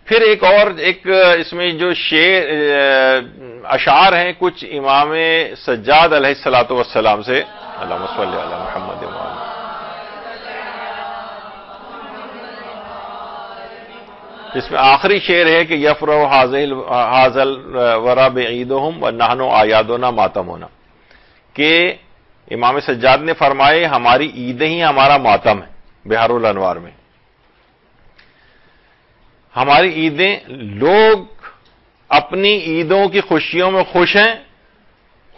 پھر ایک اس میں جو اشعار ہیں کچھ امام سجاد علیہ الصلوۃ والسلام سے، اللہم صلی علی محمد وآلہ، اس میں آخری شعر ہے کہ یفرح ھذا الورى بعیدہم ونحن اعیادنا ماتمنا، کہ امام سجاد نے فرمائے ہماری عیدیں ہی ہمارا ماتم ہے۔ بحار الانوار میں ہماری عیدیں، لوگ اپنی عیدوں کی خوشیوں میں خوش ہیں،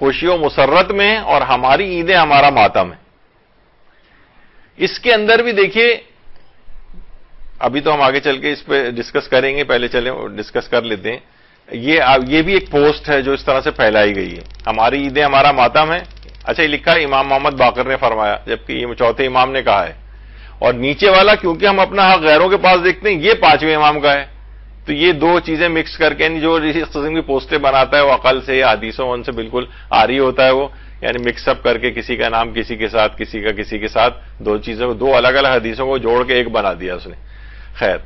خوشی و مسرت میں ہیں، اور ہماری عیدیں ہمارا ماتم ہے۔ اس کے اندر بھی دیکھیے، ابھی تو ہم آگے چل کے اس پہ ڈسکس کریں گے، پہلے چلیں ڈسکس کر لیتے ہیں۔ یہ بھی ایک پوسٹ ہے جو اس طرح سے پھیلائی گئی ہے، ہماری عیدیں ہمارا ماتم ہے۔ اچھا، یہ لکھا ہے امام محمد باقر نے فرمایا، جبکہ یہ چوتھے امام نے کہا ہے، اور نیچے والا کیونکہ ہم اپنا حق غیروں کے پاس دیکھتے ہیں، یہ پانچویں امام کا ہے۔ تو یہ دو چیزیں مکس کر کے، یعنی جو اس قسم کی پوسٹیں بناتا ہے وہ عقل سے یا حدیثوں ان سے بالکل عاری ہوتا ہے، وہ یعنی مکس اپ کر کے کسی کا نام کسی کے ساتھ، کسی کا کسی کے ساتھ، دو چیزوں کو، دو الگ الگ حدیثوں کو جوڑ کے ایک بنا دیا اس نے۔ خیر،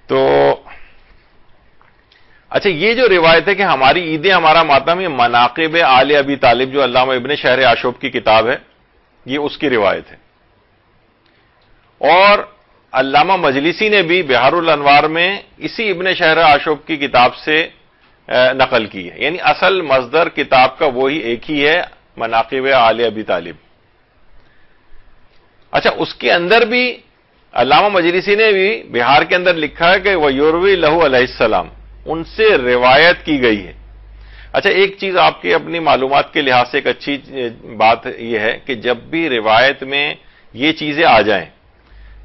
تو اچھا، یہ جو روایت ہے کہ ہماری عیدیں ہمارا ماتم، یہ مناقب آل ابی طالب جو علامہ ابن شہر آشوب کی کتاب ہے، یہ اس کی روایت ہے۔ اور علامہ مجلسی نے بھی بحار الانوار میں اسی ابن شہر آشوب کی کتاب سے نقل کی ہے، یعنی اصل مصدر کتاب کا وہی ایک ہی ہے، مناقب آل ابی طالب۔ اچھا، اس کے اندر بھی علامہ مجلسی نے بھی بہار کے اندر لکھا ہے کہ وَيُرْوِي لَهُ علیہ السلام، ان سے روایت کی گئی ہے۔ اچھا، ایک چیز آپ کے اپنی معلومات کے لحاظ سے ایک اچھی بات یہ ہے کہ جب بھی روایت میں یہ چیزیں آ جائیں،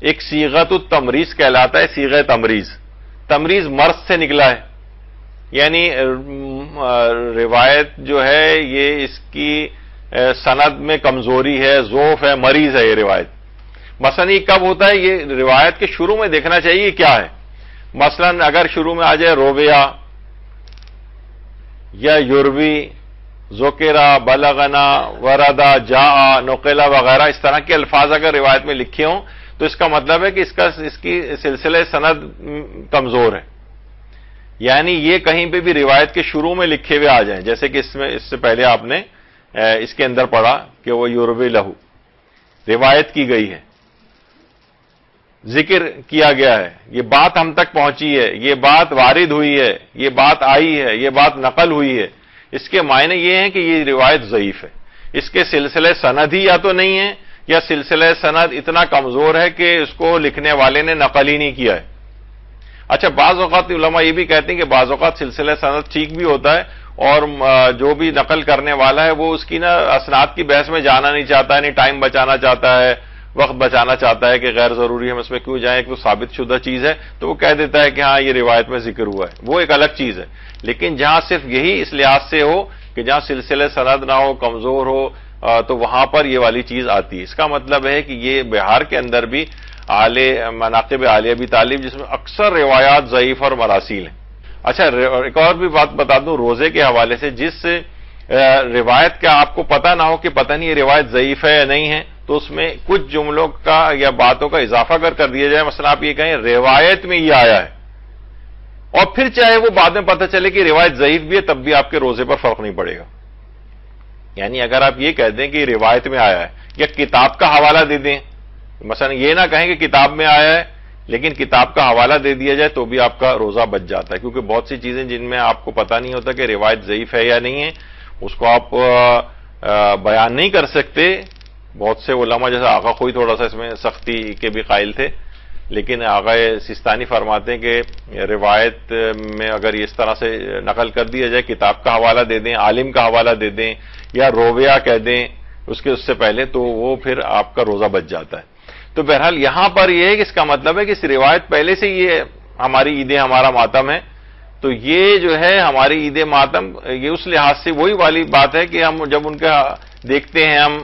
ایک صیغۃ التمریز کہلاتا ہے، صیغہ تمریز، تمریز مرض سے نکلا ہے، یعنی روایت جو ہے یہ اس کی سند میں کمزوری ہے، ضعف ہے، مریض ہے یہ روایت۔ مثلا یہ کب ہوتا ہے؟ یہ روایت کے شروع میں دیکھنا چاہیے کیا ہے۔ مثلا اگر شروع میں آ جائے روبیا یا یوروی، ذکرا، بلغنا، وردا، جا، نقلا وغیرہ، اس طرح کے الفاظ اگر روایت میں لکھے ہوں تو اس کا مطلب ہے کہ اس کی سلسلہ سند کمزور ہے، یعنی یہ کہیں پہ بھی روایت کے شروع میں لکھے ہوئے آ جائیں، جیسے کہ اس سے پہلے آپ نے اس کے اندر پڑھا کہ وہ یوروی لہو، روایت کی گئی ہے، ذکر کیا گیا ہے، یہ بات ہم تک پہنچی ہے، یہ بات وارد ہوئی ہے، یہ بات آئی ہے، یہ بات نقل ہوئی ہے، اس کے معنی یہ ہیں کہ یہ روایت ضعیف ہے، اس کے سلسلے سند ہی یا تو نہیں ہے، یا سلسلہ سند اتنا کمزور ہے کہ اس کو لکھنے والے نے نقل ہی نہیں کیا ہے۔ اچھا، بعض اوقات علماء یہ بھی کہتے ہیں کہ بعض اوقات سلسلہ سند ٹھیک بھی ہوتا ہے، اور جو بھی نقل کرنے والا ہے وہ اس کی اسناد کی بحث میں جانا نہیں چاہتا ہے، نہیں ٹائم بچانا چاہتا ہے، وقت بچانا چاہتا ہے کہ غیر ضروری ہم اس میں کیوں جائیں، کہ ثابت شدہ چیز ہے تو وہ کہہ دیتا ہے کہ ہاں یہ روایت میں ذکر ہوا ہے، وہ ایک الگ چیز ہے۔ لیکن جہاں صرف یہی اس لحاظ سے ہو کہ جہاں سلسلہ سند نہ ہو، کمزور ہو، تو وہاں پر یہ والی چیز آتی ہے۔ اس کا مطلب ہے کہ یہ بہار کے اندر بھی مناقب آل ابی طالب جس میں اکثر روایات ضعیف اور مراسیل ہیں۔ اچھا، ایک اور بھی بات بتا دوں روزے کے حوالے سے، جس روایت کا آپ کو پتہ نہ ہو کہ پتہ نہیں یہ روایت ضعیف ہے یا نہیں ہے، تو اس میں کچھ جملوں کا یا باتوں کا اضافہ کر دیا جائے۔ مثلا آپ یہ کہیں روایت میں یہ آیا ہے، اور پھر چاہے وہ بعد میں پتہ چلے کہ روایت ضعیف بھی ہے، تب بھی آپ کے روزے پر فرق نہیں پڑے گا۔ یعنی اگر آپ یہ کہہ دیں کہ یہ روایت میں آیا ہے، یا کتاب کا حوالہ دے دیں، مثلا یہ نہ کہیں کہ کتاب میں آیا ہے لیکن کتاب کا حوالہ دے دیا جائے، تو بھی آپ کا روزہ بچ جاتا ہے، کیونکہ بہت سی چیزیں جن میں آپ کو پتہ نہیں ہوتا کہ روایت ضعیف ہے یا نہیں ہے، اس کو آپ بیان نہیں کر سکتے۔ بہت سے علماء جیسے آغا خوئی تھوڑا سا اس میں سختی کے بھی قائل تھے، لیکن آغا سستانی فرماتے ہیں کہ روایت میں اگر اس طرح سے نقل کر دیا جائے، کتاب کا حوالہ دے دیں، عالم کا حوالہ دے دیں، یا رویہ کہہ دیں اس سے پہلے، تو وہ پھر آپ کا روزہ بچ جاتا ہے۔ تو بہرحال یہاں پر یہ ہے کہ اس کا مطلب ہے کہ اس روایت پہلے سے یہ ہماری عیدیں ہمارا ماتم ہے، تو یہ جو ہے ہماری عید ماتم، یہ اس لحاظ سے وہی والی بات ہے کہ ہم جب ان کا دیکھتے ہیں، ہم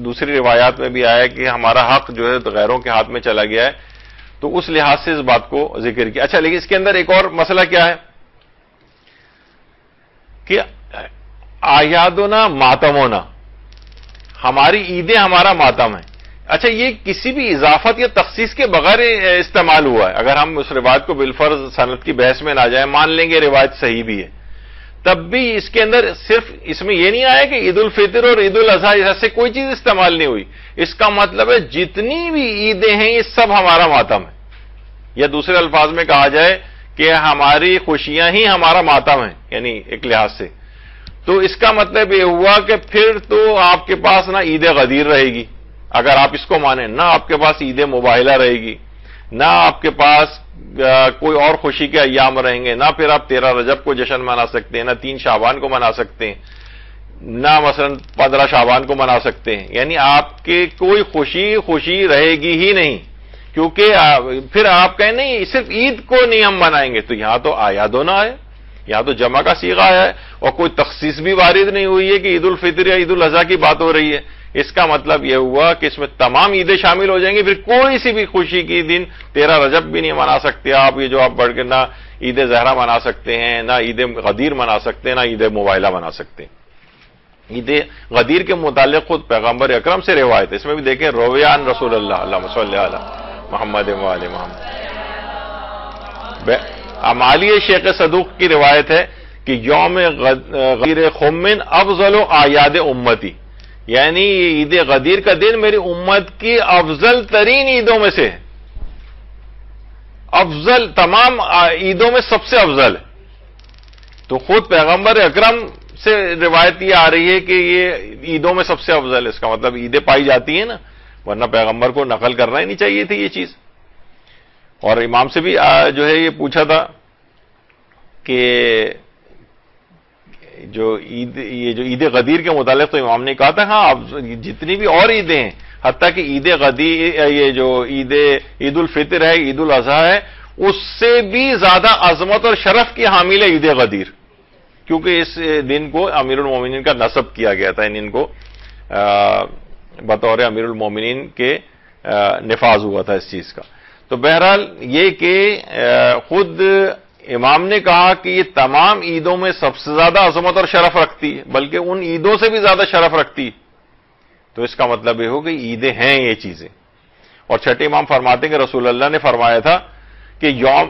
دوسری روایات میں بھی آیا کہ ہمارا حق جو ہے غیروں کے ہاتھ میں چلا گیا ہے، تو اس لحاظ سے اس بات کو ذکر کیا۔ اچھا، لیکن اس کے اندر ایک اور مسئلہ کیا ہے کہ اعیادنا ماتمونا، ہماری عیدیں ہمارا ماتم ہے، اچھا یہ کسی بھی اضافت یا تخصیص کے بغیر استعمال ہوا ہے. اگر ہم اس روایت کو بالفرض سند کی بحث میں نہ جائیں، مان لیں گے روایت صحیح بھی ہے، تب بھی اس کے اندر صرف اس میں یہ نہیں آیا کہ عید الفطر اور عید الاضحیٰ ایسے کوئی چیز استعمال نہیں ہوئی. اس کا مطلب ہے جتنی بھی عیدیں ہیں یہ سب ہمارا ماتم ہے، یا دوسرے الفاظ میں کہا جائے کہ ہماری خوشیاں ہی ہمارا ماتم ہے، یعنی ایک لحاظ سے. تو اس کا مطلب یہ ہوا کہ پھر تو آپ کے پاس نہ عید غدیر رہے گی اگر آپ اس کو مانیں، نہ آپ کے پاس عید مباہلہ رہے گی، نہ آپ کے پاس کوئی اور خوشی کے ایام رہیں گے، نہ پھر آپ 13 رجب کو جشن منا سکتے ہیں، نہ 3 شعبان کو منا سکتے ہیں، نہ مثلا 15 شعبان کو منا سکتے ہیں. یعنی آپ کے کوئی خوشی رہے گی ہی نہیں، کیونکہ پھر آپ کہیں نہیں صرف عید کو نہیں ہم منائیں گے. تو یہاں تو آیا دو نہ ہے، یہاں تو جمع کا صیغہ آیا ہے اور کوئی تخصیص بھی وارد نہیں ہوئی ہے کہ عید الفطر یا عید الاضحیٰ کی بات ہو رہی ہے. اس کا مطلب یہ ہوا کہ اس میں تمام عیدیں شامل ہو جائیں گی، پھر کوئی سی بھی خوشی کی دن 13 رجب بھی نہیں منا سکتے آپ، یہ جو آپ بڑھ کے نہ عید زہرہ منا سکتے ہیں، نہ عید غدیر منا سکتے ہیں، نہ عید مباہلہ منا سکتے ہیں. عید غدیر کے متعلق خود پیغمبر اکرم سے روایت ہے، اس میں بھی دیکھیں رویان رسول اللہ اللہم صلی علی محمد و آل محمد. عمالی شیخ صدوق کی روایت ہے کہ یوم غدیر خمن افضل اعیاد امتی، یعنی یہ عید غدیر کا دن میری امت کی افضل ترین عیدوں میں سے ہے، افضل تمام عیدوں میں سب سے افضل ہے. تو خود پیغمبر اکرم سے روایت یہ آ رہی ہے کہ یہ عیدوں میں سب سے افضل ہے. اس کا مطلب عیدیں پائی جاتی ہیں نا، ورنہ پیغمبر کو نقل کرنا ہی نہیں چاہیے تھی یہ چیز. اور امام سے بھی جو ہے یہ پوچھا تھا کہ یہ جو عید غدیر کے متعلق تو امام نے کہا تھا ہاں اب جتنی بھی اور عیدیں ہیں، حتیٰ کہ عید غدیر یہ جو عید الفطر ہے، عید الاضحیٰ ہے، اس سے بھی زیادہ عظمت اور شرف کی حامل ہے عید غدیر، کیونکہ اس دن کو امیر المومنین کا نصب کیا گیا تھا، ان کو بطور امیر المومنین کے نفاذ ہوا تھا اس چیز کا. تو بہرحال یہ کہ خود امام نے کہا کہ یہ تمام عیدوں میں سب سے زیادہ عظمت اور شرف رکھتی ہے، بلکہ ان عیدوں سے بھی زیادہ شرف رکھتی ہے. تو اس کا مطلب یہ ہو کہ عیدیں ہیں یہ چیزیں. اور چھٹے امام فرماتے ہیں کہ رسول اللہ نے فرمایا تھا کہ یوم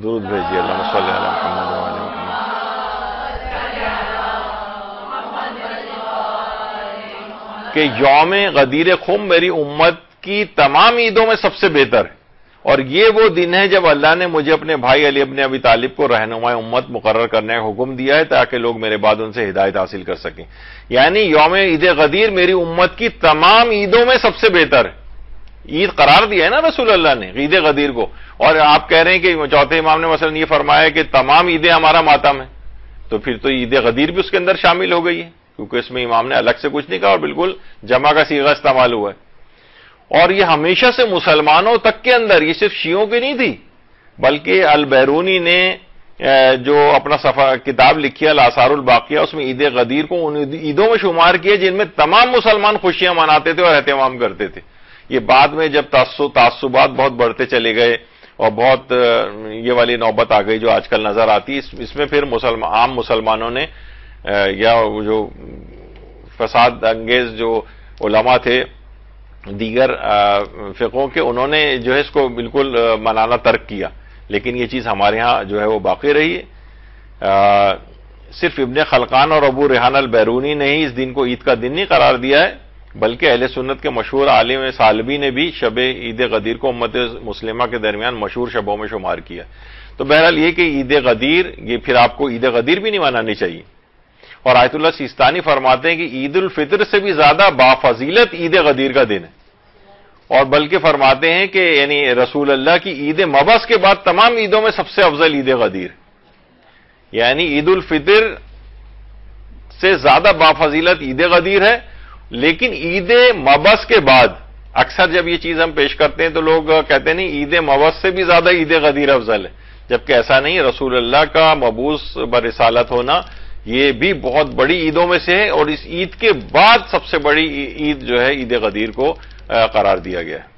درود بھیجیے اللہم صلی علی محمد و آل محمد، کہ یوم غدیر خم میری امت کی تمام عیدوں میں سب سے بہتر ہے. اور یہ وہ دن ہے جب اللہ نے مجھے اپنے بھائی علی ابن ابی طالب کو رہنما امت مقرر کرنے کا حکم دیا ہے تاکہ لوگ میرے بعد ان سے ہدایت حاصل کر سکیں. یعنی یوم عید غدیر میری امت کی تمام عیدوں میں سب سے بہتر ہے. عید قرار دیا ہے نا رسول اللہ نے عید غدیر کو، اور آپ کہہ رہے ہیں کہ چوتھے امام نے مثلا یہ فرمایا کہ تمام عیدیں ہمارا ماتم ہے، تو پھر تو عید غدیر بھی اس کے اندر شامل ہو گئی ہے، کیونکہ اس میں امام نے الگ سے کچھ نہیں کہا اور بالکل جمع کا صیغہ استعمال ہوا ہے. اور یہ ہمیشہ سے مسلمانوں تک کے اندر، یہ صرف شیعوں کی نہیں تھی، بلکہ البیرونی نے جو اپنا کتاب لکھی ہے الآثار الباقیہ، اس میں عید غدیر کو ان عیدوں میں شمار کیا جن میں تمام مسلمان خوشیاں مناتے تھے اور اہتمام کرتے تھے. یہ بعد میں جب تعصبات بہت بڑھتے چلے گئے اور بہت یہ والی نوبت آ گئی جو آج کل نظر آتی، اس میں پھر عام مسلمانوں نے یا جو فساد انگیز جو علماء تھے دیگر فقہوں کے، انہوں نے جو ہے اس کو بالکل منانا ترک کیا. لیکن یہ چیز ہمارے ہاں جو ہے وہ باقی رہی ہے. صرف ابن خلقان اور ابو ریحان البیرونی نے ہی اس دن کو عید کا دن نہیں قرار دیا ہے، بلکہ اہل سنت کے مشہور عالم سالبی نے بھی شب عید غدیر کو امت مسلمہ کے درمیان مشہور شبوں میں شمار کیا. تو بہرحال یہ کہ عید غدیر، یہ پھر آپ کو عید غدیر بھی نہیں منانی چاہیے. اور آیت اللہ سیستانی فرماتے ہیں کہ عید الفطر سے بھی زیادہ بافضیلت عید غدیر کا دن ہے، اور بلکہ فرماتے ہیں کہ یعنی رسول اللہ کی عید مبعث کے بعد تمام عیدوں میں سب سے افضل عید غدیر، یعنی عید الفطر سے زیادہ بافضیلت عید غدیر ہے. لیکن عید مبعث کے بعد اکثر جب یہ چیز ہم پیش کرتے ہیں تو لوگ کہتے ہیں نہیں عید مبعث سے بھی زیادہ عید غدیر افضل ہے، جبکہ ایسا نہیں. رسول اللہ کا مبعوث برسالت ہونا یہ بھی بہت بڑی عیدوں میں سے ہے، اور اس عید کے بعد سب سے بڑی عید جو ہے عید غدیر کو قرار دیا گیا ہے.